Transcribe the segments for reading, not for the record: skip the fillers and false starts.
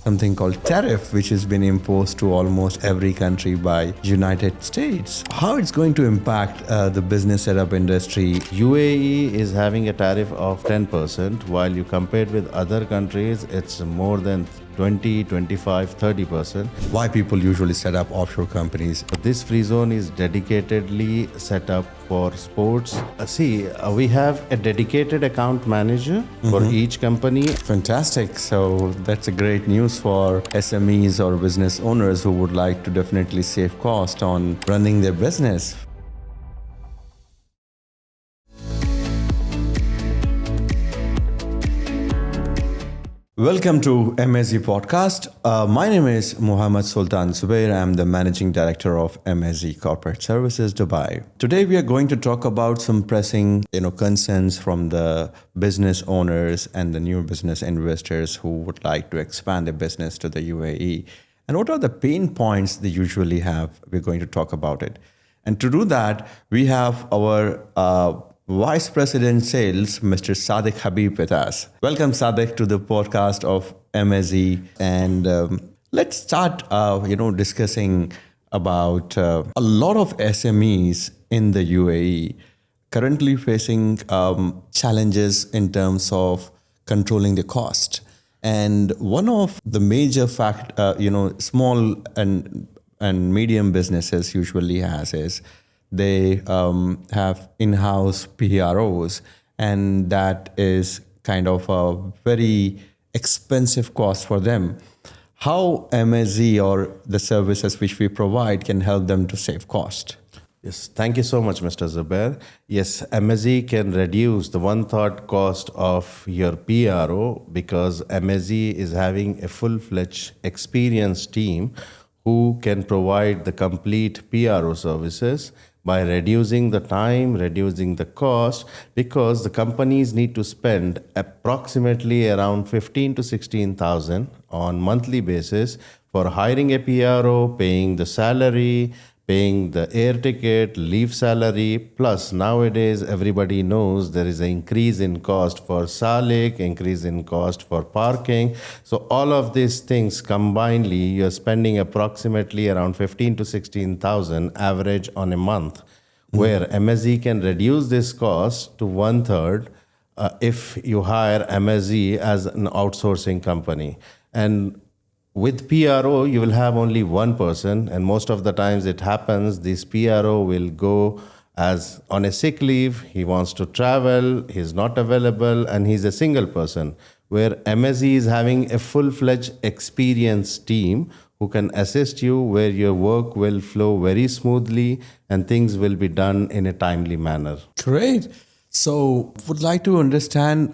something called tariff, which has been imposed to almost every country by United States. How it's going to impact the business setup industry? UAE is having a tariff of 10%, while you compare it with other countries, it's more than 20, 25, 30%. Why people usually set up offshore companies? This free zone is dedicatedly set up for sports. We have a dedicated account manager for each company. Fantastic. So that's a great news for SMEs or business owners who would like to definitely save cost on running their business. Welcome to MSZ podcast. My name is Mohammed Sultan Zubair. I'm the Managing Director of MSZ Corporate Services, Dubai. Today we are going to talk about some pressing concerns from the business owners and the new business investors who would like to expand their business to the UAE. And what are the pain points they usually have? We're going to talk about it. And to do that, we have our Vice President Sales, Mr. Saidq Habeeb with us. Welcome, Saidq, to the podcast of MSZ. And let's start, discussing about a lot of SMEs in the UAE currently facing challenges in terms of controlling the cost. And one of the major small and medium businesses usually has is they have in-house PROs, and that is kind of a very expensive cost for them. How MSZ or the services which we provide can help them to save cost? Yes, thank you so much, Mr. Zubair. Yes, MSZ can reduce the one-third cost of your PRO because MSZ is having a full-fledged experienced team who can provide the complete PRO services by reducing the time, reducing the cost, because the companies need to spend approximately around 15 to 16,000 on monthly basis for hiring a PRO, paying the salary, paying the air ticket, leave salary, plus nowadays everybody knows there is an increase in cost for Saidq, increase in cost for parking. So all of these things combinedly, you're spending approximately around 15 to 16,000 average on a month, where MSZ can reduce this cost to one third if you hire MSZ as an outsourcing company. And with PRO, you will have only one person, and most of the times it happens, this PRO will go as on a sick leave, he wants to travel, he's not available, and he's a single person. Where MSZ is having a full-fledged experienced team who can assist you, where your work will flow very smoothly and things will be done in a timely manner. Great. So would like to understand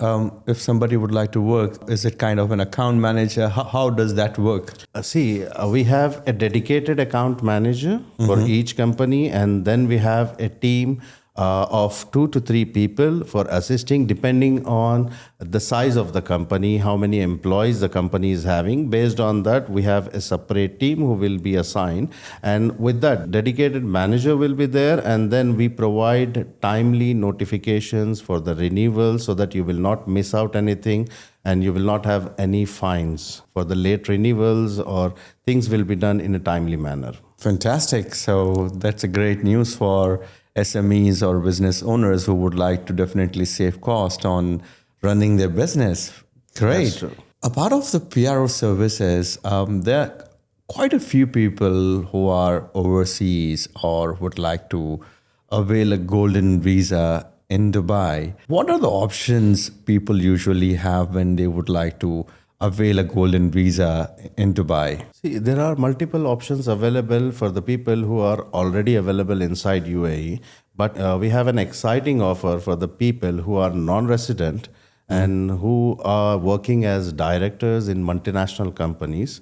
if somebody would like to work, is it kind of an account manager? How does that work? We have a dedicated account manager for each company, and then we have a team of 2 to 3 people for assisting depending on the size of the company, how many employees the company is having. Based on that, we have a separate team who will be assigned, and with that, dedicated manager will be there, and then we provide timely notifications for the renewal so that you will not miss out anything and you will not have any fines for the late renewals, or things will be done in a timely manner. Fantastic. So that's a great news for SMEs or business owners who would like to definitely save cost on running their business. Great. That's true. A part of the PRO services, there are quite a few people who are overseas or would like to avail a golden visa in Dubai. What are the options people usually have when they would like to avail a golden visa in Dubai? There are multiple options available for the people who are already available inside UAE, but we have an exciting offer for the people who are non-resident and who are working as directors in multinational companies,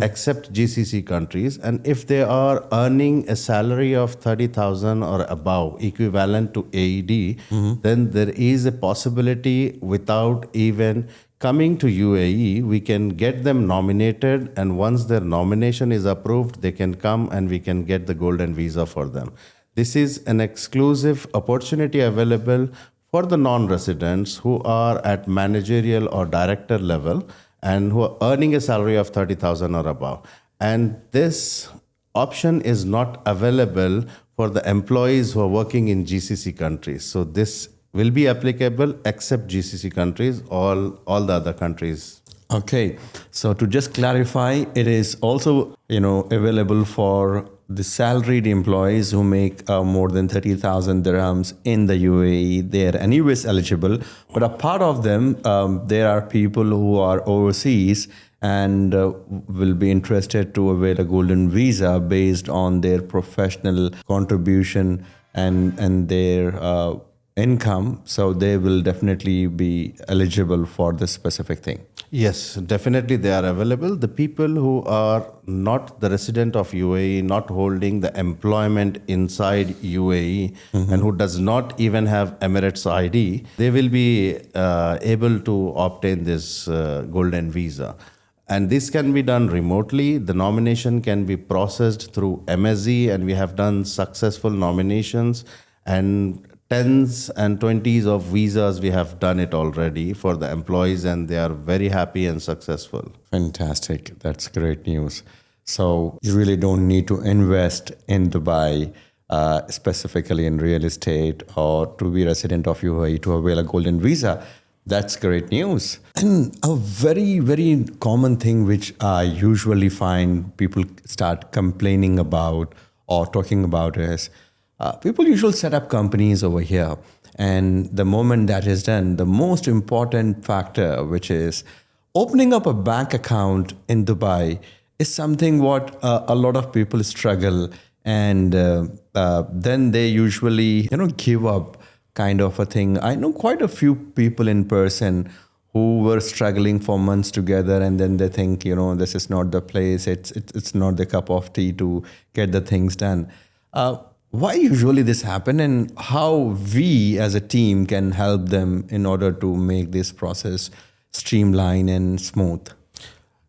except GCC countries. And if they are earning a salary of 30,000 or above, equivalent to AED, then there is a possibility without even coming to UAE, we can get them nominated, and once their nomination is approved, they can come and we can get the golden visa for them. This is an exclusive opportunity available for the non-residents who are at managerial or director level, and who are earning a salary of 30,000 or above. And this option is not available for the employees who are working in GCC countries. So this will be applicable except GCC countries, all the other countries. Okay, so to just clarify, it is also available for the salaried employees who make more than 30,000 dirhams in the UAE. They are anyways eligible, but a part of them, there are people who are overseas and will be interested to avail a golden visa based on their professional contribution and their income. So they will definitely be eligible for this specific thing. Yes, definitely they are available. The people who are not the resident of UAE, not holding the employment inside UAE, and who does not even have Emirates ID, they will be able to obtain this golden visa. And this can be done remotely. The nomination can be processed through MSZ, and we have done successful nominations, and tens and 20s of visas we have done it already for the employees, and they are very happy and successful. Fantastic. That's great news. So you really don't need to invest in Dubai, specifically in real estate, or to be resident of UAE to avail a golden visa. That's great news. And a very, very common thing which I usually find people start complaining about or talking about is people usually set up companies over here. And the moment that is done, the most important factor, which is opening up a bank account in Dubai, is something what a lot of people struggle. And then they usually, give up kind of a thing. I know quite a few people in person who were struggling for months together, and then they think, this is not the place. It's not the cup of tea to get the things done. Why usually this happen, and how we as a team can help them in order to make this process streamlined and smooth?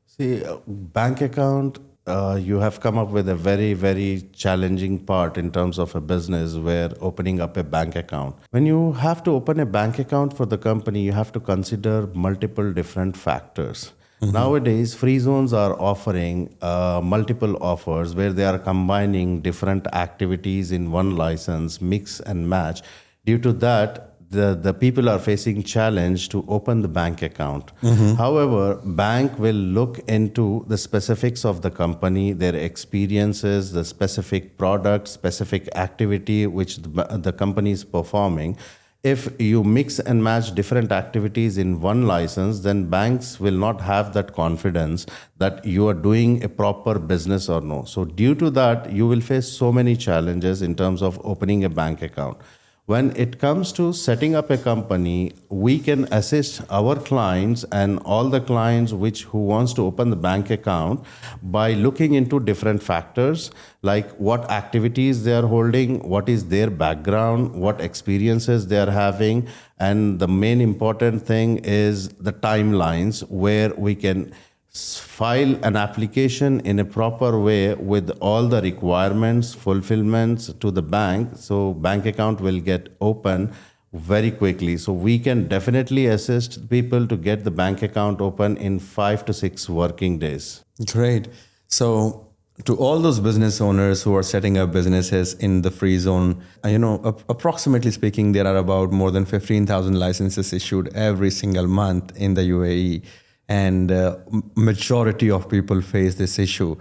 See, bank account, you have come up with a very, very challenging part in terms of a business where opening up a bank account. When you have to open a bank account for the company, you have to consider multiple different factors. Nowadays, freezones are offering multiple offers where they are combining different activities in one license, mix and match. Due to that, the people are facing challenge to open the bank account. However, bank will look into the specifics of the company, their experiences, the specific product, specific activity which the company is performing. If you mix and match different activities in one license, then banks will not have that confidence that you are doing a proper business or no. So due to that, you will face so many challenges in terms of opening a bank account. When it comes to setting up a company, we can assist our clients and all the clients who wants to open the bank account by looking into different factors like what activities they are holding, what is their background, what experiences they are having, and the main important thing is the timelines where we can file an application in a proper way with all the requirements, fulfillments to the bank. So bank account will get open very quickly. So we can definitely assist people to get the bank account open in 5 to 6 working days. Great. So to all those business owners who are setting up businesses in the free zone, approximately speaking, there are about more than 15,000 licenses issued every single month in the UAE. And majority of people face this issue.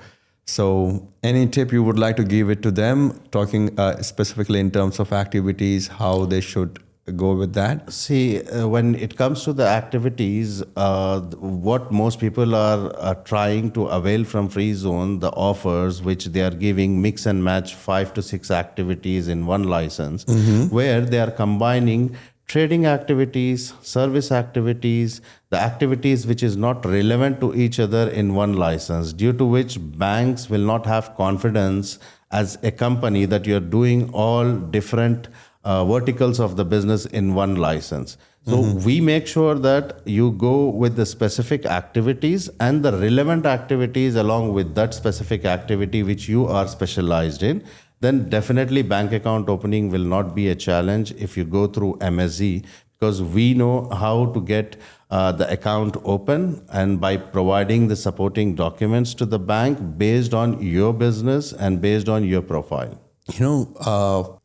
So any tip you would like to give it to them, talking specifically in terms of activities, how they should go with that? See, when it comes to the activities, what most people are trying to avail from Freezone, the offers which they are giving mix and match 5 to 6 activities in one license, where they are combining trading activities, service activities, the activities which is not relevant to each other in one license, due to which banks will not have confidence as a company that you're doing all different verticals of the business in one license. So we make sure that you go with the specific activities and the relevant activities along with that specific activity which you are specialized in. Then definitely bank account opening will not be a challenge if you go through MSZ, because we know how to get the account open, and by providing the supporting documents to the bank based on your business and based on your profile. I'll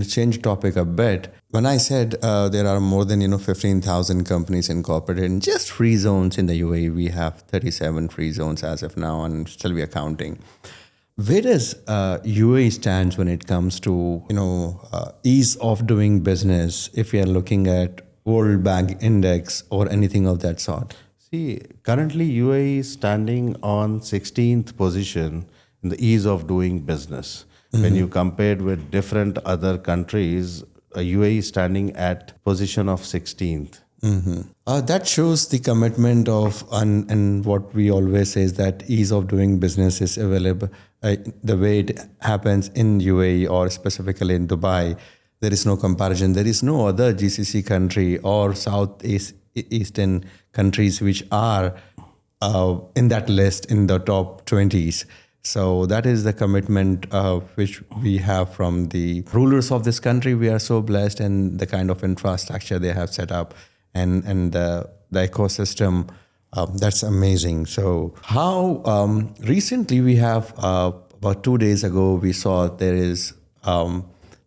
change topic a bit. When I said there are more than 15,000 companies incorporated in just free zones in the UAE, we have 37 free zones as of now, and still we are counting. Where does UAE stands when it comes to ease of doing business? If we are looking at World Bank Index or anything of that sort. See, currently UAE is standing on 16th position in the ease of doing business. When you compared with different other countries, UAE is standing at position of 16th. That shows the commitment of, and what we always say is that ease of doing business is available. The way it happens in UAE or specifically in Dubai, there is no comparison. There is no other GCC country or Southeastern countries which are in that list in the top 20s. So that is the commitment which we have from the rulers of this country. We are so blessed, and the kind of infrastructure they have set up and the ecosystem, that's amazing. So how recently we have, about 2 days ago, we saw there is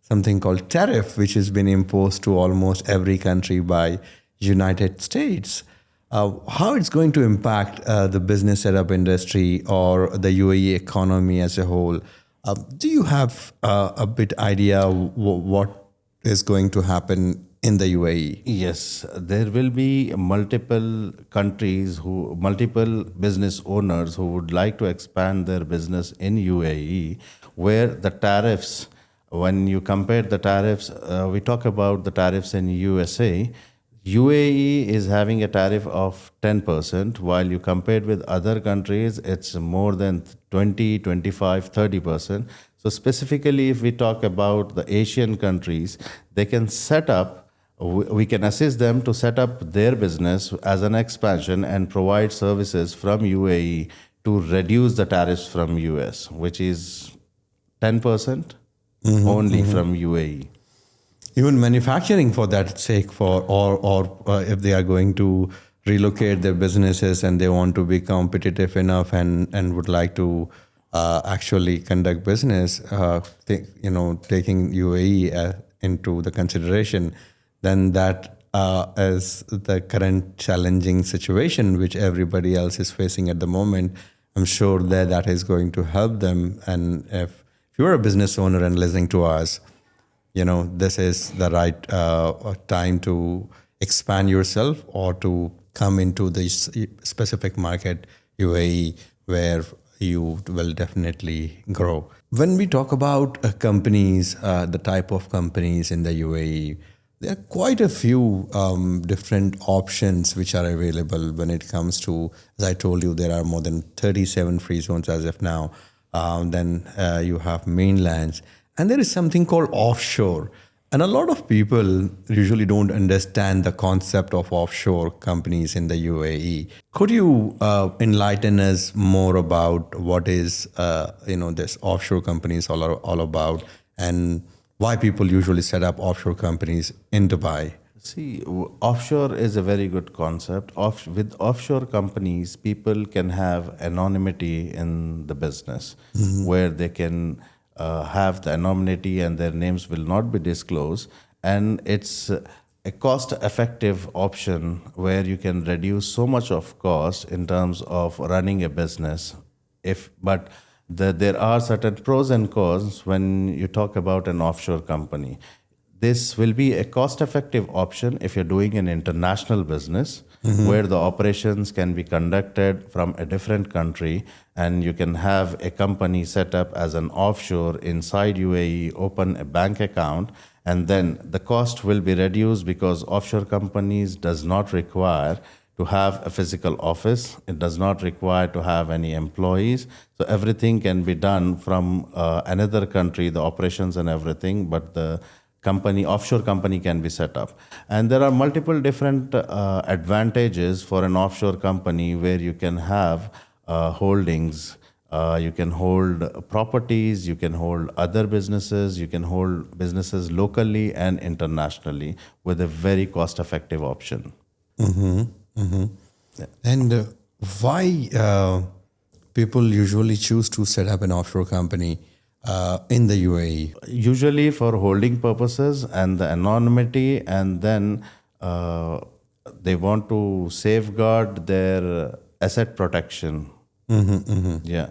something called tariff, which has been imposed to almost every country by United States. How it's going to impact the business setup industry or the UAE economy as a whole? Do you have a bit idea what is going to happen in the UAE? Yes, there will be multiple countries multiple business owners who would like to expand their business in UAE, where the tariffs, when you compare the tariffs, we talk about the tariffs in USA. UAE is having a tariff of 10%, while you compared with other countries, it's more than 20, 25, 30%. So specifically, if we talk about the Asian countries, they can set up, we can assist them to set up their business as an expansion and provide services from UAE to reduce the tariffs from US, which is 10% only from UAE. Even manufacturing for that sake, or if they are going to relocate their businesses and they want to be competitive enough and would like to actually conduct business, taking UAE into the consideration, then that is the current challenging situation which everybody else is facing at the moment. I'm sure that is going to help them. And if you're a business owner and listening to us, this is the right time to expand yourself or to come into this specific market, UAE, where you will definitely grow. When we talk about companies, the type of companies in the UAE, there are quite a few different options which are available when it comes to, as I told you, there are more than 37 free zones as of now. Then you have mainlands. And there is something called offshore. And a lot of people usually don't understand the concept of offshore companies in the UAE. Could you enlighten us more about what is, this offshore companies all about, and why people usually set up offshore companies in Dubai? See, offshore is a very good concept. With offshore companies, people can have anonymity in the business, where they can have the anonymity and their names will not be disclosed. And it's a cost-effective option where you can reduce so much of cost in terms of running a business. But there are certain pros and cons when you talk about an offshore company. This will be a cost-effective option if you're doing an international business, where the operations can be conducted from a different country, and you can have a company set up as an offshore inside UAE, open a bank account, and then the cost will be reduced because offshore companies does not require to have a physical office. It does not require to have any employees. So everything can be done from another country, the operations and everything, but the offshore company can be set up. And there are multiple different advantages for an offshore company where you can have holdings You can hold properties, you can hold other businesses, you can hold businesses locally and internationally with a very cost effective option. And why people usually choose to set up an offshore company in the UAE? Usually for holding purposes and the anonymity, and then they want to safeguard their asset protection. Yeah.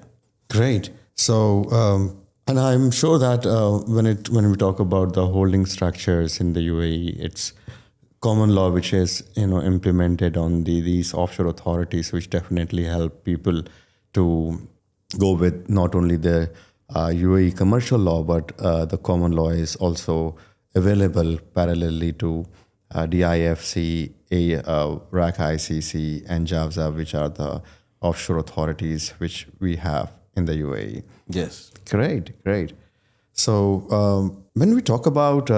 Great. So, and I'm sure that when we talk about the holding structures in the UAE, it's common law which is implemented on these offshore authorities, which definitely help people to go with not only the UAE commercial law, but the common law is also available parallelly to DIFC, RAC ICC, and JAVZA, which are the offshore authorities which we have in the UAE. Yes. Great, great. So when we talk about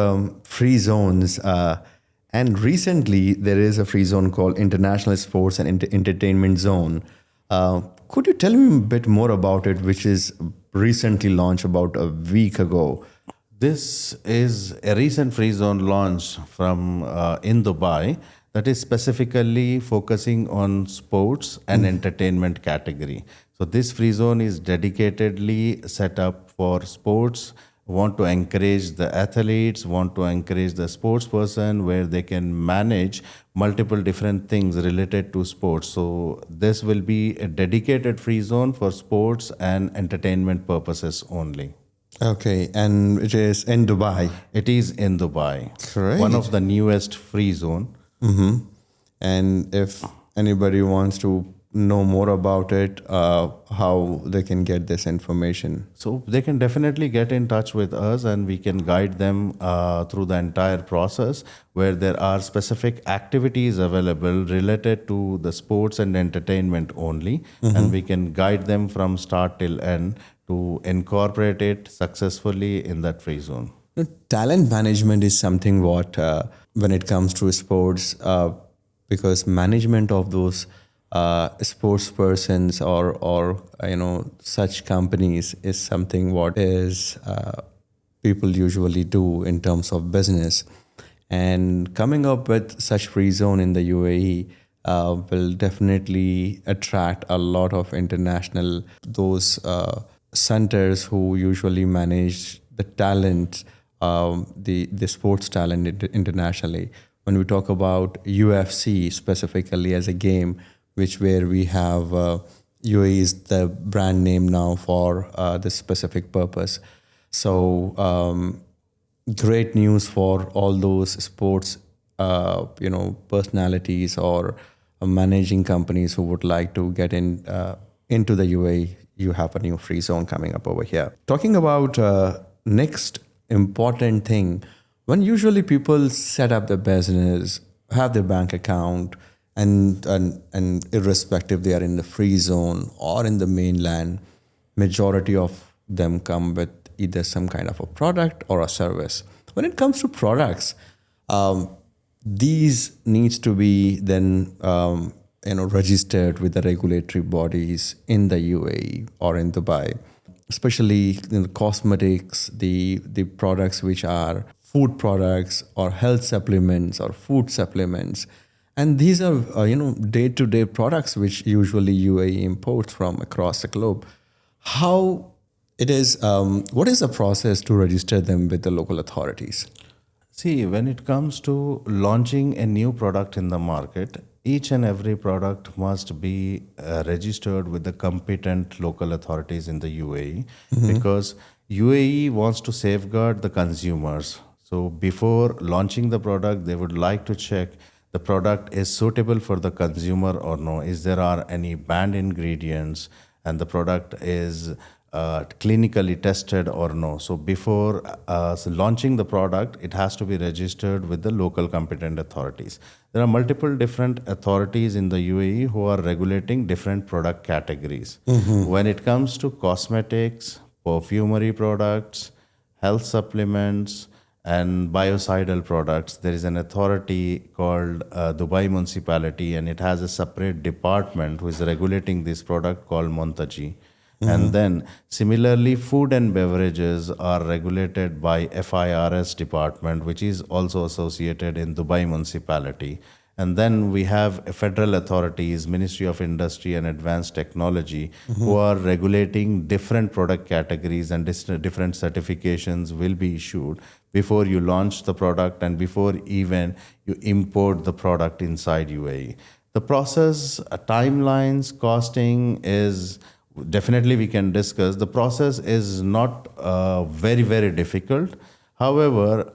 free zones, and recently there is a free zone called International Sports and Entertainment Zone. Could you tell me a bit more about it, which is recently launched about a week ago? This is a recent free zone launch from in Dubai that is specifically focusing on sports and entertainment category. So this free zone is dedicatedly set up for sports, want to encourage the athletes, want to encourage the sports person where they can manage multiple different things related to sports. So this will be a dedicated free zone for sports and entertainment purposes only. Okay, and it is in Dubai. It is in Dubai. Great. One of the newest free zone. And if anybody wants to know more about it, how they can get this information? So they can definitely get in touch with us and we can guide them through the entire process where there are specific activities available related to the sports and entertainment only. And we can guide them from start till end to incorporate it successfully in that free zone. Talent management is something what when it comes to sports, because management of those sports persons or such companies is something what is people usually do in terms of business, and coming up with such free zone in the UAE will definitely attract a lot of international those centers who usually manage the talent, the sports talent internationally. When we talk about UFC specifically as a game, which where we have UAE is the brand name now for this specific purpose. So great news for all those sports, personalities or managing companies who would like to get into the UAE. You have a new free zone coming up over here. Talking about next important thing, when usually people set up their business, have their bank account, and irrespective they are in the free zone or in the mainland, majority of them come with either some kind of a product or a service. When it comes to products, these needs to be then registered with the regulatory bodies in the UAE or in Dubai, especially in the cosmetics, the products which are food products or health supplements or food supplements. And these are, day-to-day products which usually UAE imports from across the globe. How it is, what is the process to register them with the local authorities? See, when it comes to launching a new product in the market, each and every product must be registered with the competent local authorities in the UAE because UAE wants to safeguard the consumers. So before launching the product, they would like to check the product is suitable for the consumer or no. Is there are any banned ingredients and the product is clinically tested or no. So before launching the product, it has to be registered with the local competent authorities. There are multiple different authorities in the UAE who are regulating different product categories. When it comes to cosmetics, perfumery products, health supplements, and biocidal products, there is an authority called Dubai Municipality, and it has a separate department who is regulating this product called Montaji. And then similarly, food and beverages are regulated by FIRS department, which is also associated in Dubai municipality. And then we have federal authorities, Ministry of Industry and Advanced Technology, who are regulating different product categories, and different certifications will be issued before you launch the product and before even you import the product inside UAE. The process, timelines, costing is definitely we can discuss. The process is not very, very difficult. However,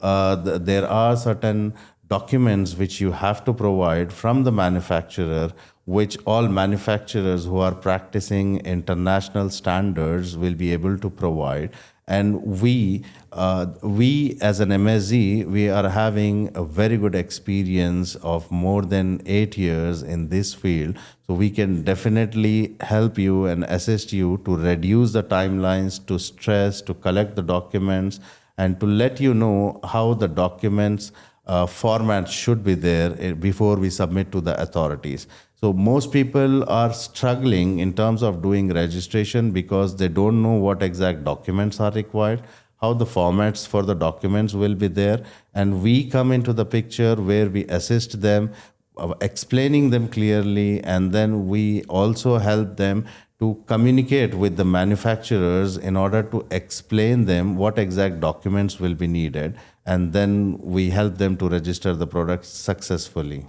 there are certain documents which you have to provide from the manufacturer, which all manufacturers who are practicing international standards will be able to provide. And we as an MSZ, we are having a very good experience of more than 8 years in this field. So we can definitely help you and assist you to reduce the timelines, to stress, to collect the documents, and to let you know how the documents format should be there before we submit to the authorities. So most people are struggling in terms of doing registration because they don't know what exact documents are required, how the formats for the documents will be there. And we come into the picture where we assist them, explaining them clearly, and then we also help them to communicate with the manufacturers in order to explain them what exact documents will be needed, and then we help them to register the product successfully.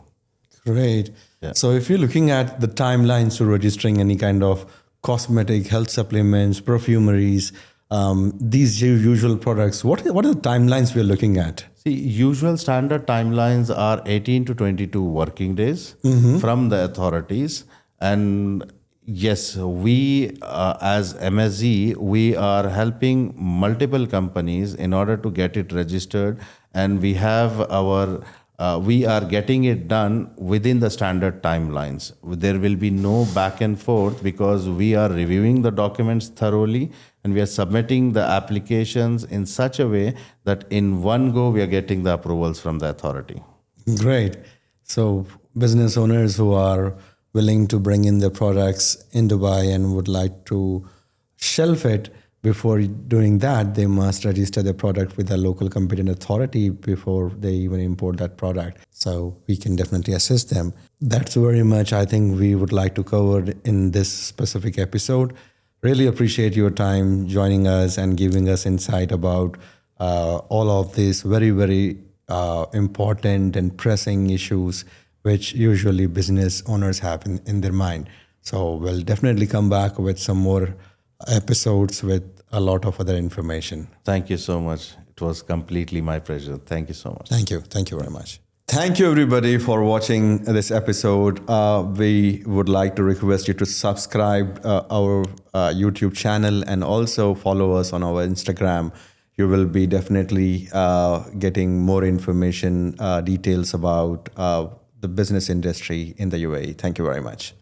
Great. Yeah. So if you're looking at the timelines to registering any kind of cosmetic, health supplements, perfumeries, these usual products, what are the timelines we're looking at? See, usual standard timelines are 18 to 22 working days from the authorities. And yes, we as MSZ, we are helping multiple companies in order to get it registered. And we have we are getting it done within the standard timelines. There will be no back and forth because we are reviewing the documents thoroughly, and we are submitting the applications in such a way that in one go we are getting the approvals from the authority. Great. So business owners who are willing to bring in their products in Dubai and would like to shelf it, before doing that, they must register their product with a local competent authority before they even import that product. So we can definitely assist them. That's very much, I think, we would like to cover in this specific episode. Really appreciate your time joining us and giving us insight about all of these very, very important and pressing issues which usually business owners have in their mind. So we'll definitely come back with some more episodes with a lot of other information. Thank you so much. It was completely my pleasure. Thank you so much. Thank you. Thank you very much. Thank you, everybody, for watching this episode. We would like to request you to subscribe our YouTube channel and also follow us on our Instagram. You will be definitely getting more information, details about the business industry in the UAE. Thank you very much.